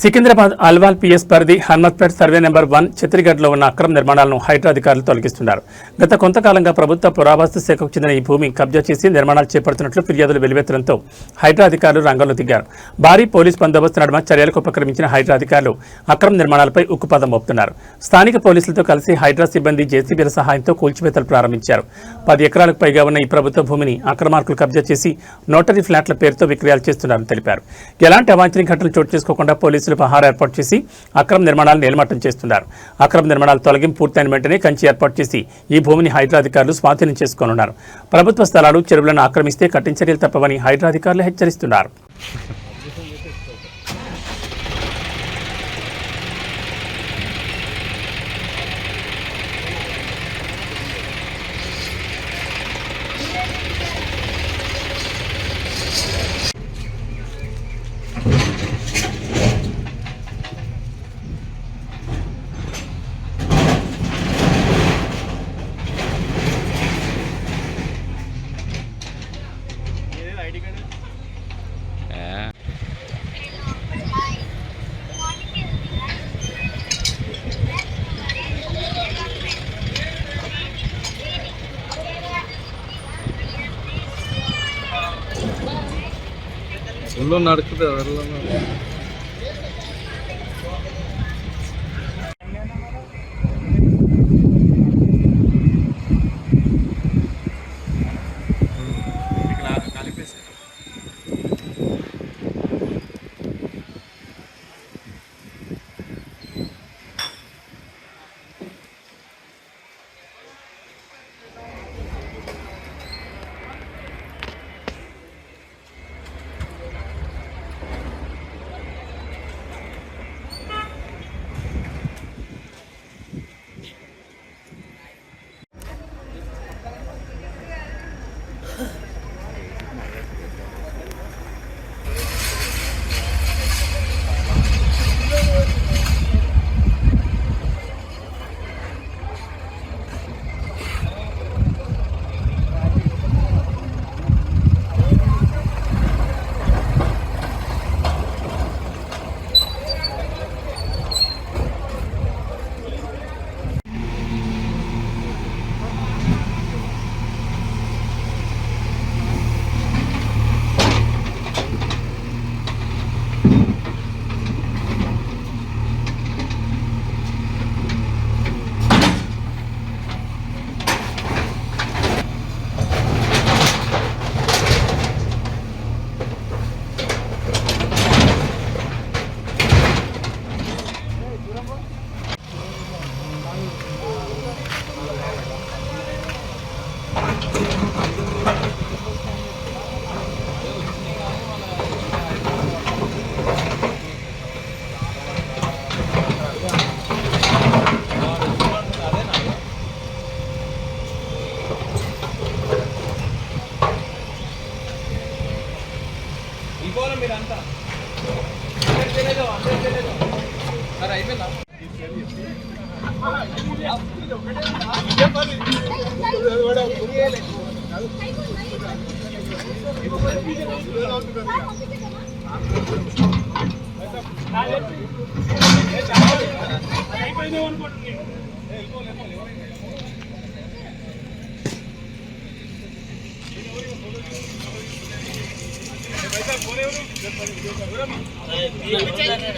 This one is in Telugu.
సికింద్రాబాద్ అల్వాల్ పిఎస్ పరిధి హన్మత్పేట్ సర్వే నెంబర్ 1 చిత్రిగఢ్లో ఉన్న అక్రమ నిర్మాణాలను హైడ్రా అధికారులు తొలగిస్తున్నారు. గత కొంతకాలంగా ప్రభుత్వ పురావస్తు శాఖకు చెందిన ఈ భూమి కబ్జా చేసి నిర్మాణాలు చేపడుతున్నట్లు ఫిర్యాదులు వెలువెత్తడంతో హైడ్రా అధికారులు రంగంలో దిగారు. భారీ పోలీస్ బందోబస్తు నడుమ చర్యలకు ఉపక్రమించిన హైడ్రా అధికారులు అక్రమ నిర్మాణాలపై ఉక్కుపాదం మోపుతున్నారు. స్థానిక పోలీసులతో కలిసి హైడ్రా సిబ్బంది జేసీబీల సహాయంతో కూల్చివేతలు ప్రారంభించారు. 10 ఎకరాలకు పైగా ఉన్న ఈ ప్రభుత్వ భూమిని అక్రమార్కులు కబ్జా చేసి నోటరీ ఫ్లాట్ల పేరుతో విక్రయాలు చేస్తున్నారని తెలిపారు. ఎలాంటి అవాంఛనీయ ఘటనలు చోటు చేసుకోకుండా పోలీసులు పహారా ఏర్పాటు చేసి అక్రమ నిర్మాణాలను నేలమట్టం చేస్తున్నారు. అక్రమ నిర్మాణాల తొలగింపు పూర్తయిన వెంటనే కంచి ఏర్పాటు చేసి ఈ భూమిని హైడ్రా అధికారులు స్వాధీనం చేసుకోనున్నారు. ప్రభుత్వ స్థలాలు చెరువులను ఆక్రమిస్తే కఠిన చర్యలు తప్పవని హైడ్రా అధికారులు హెచ్చరిస్తున్నారు. ఉల్లో నడుకుతా వెళ్ళాలి. మీరంతా సరే అయిపోయిందా?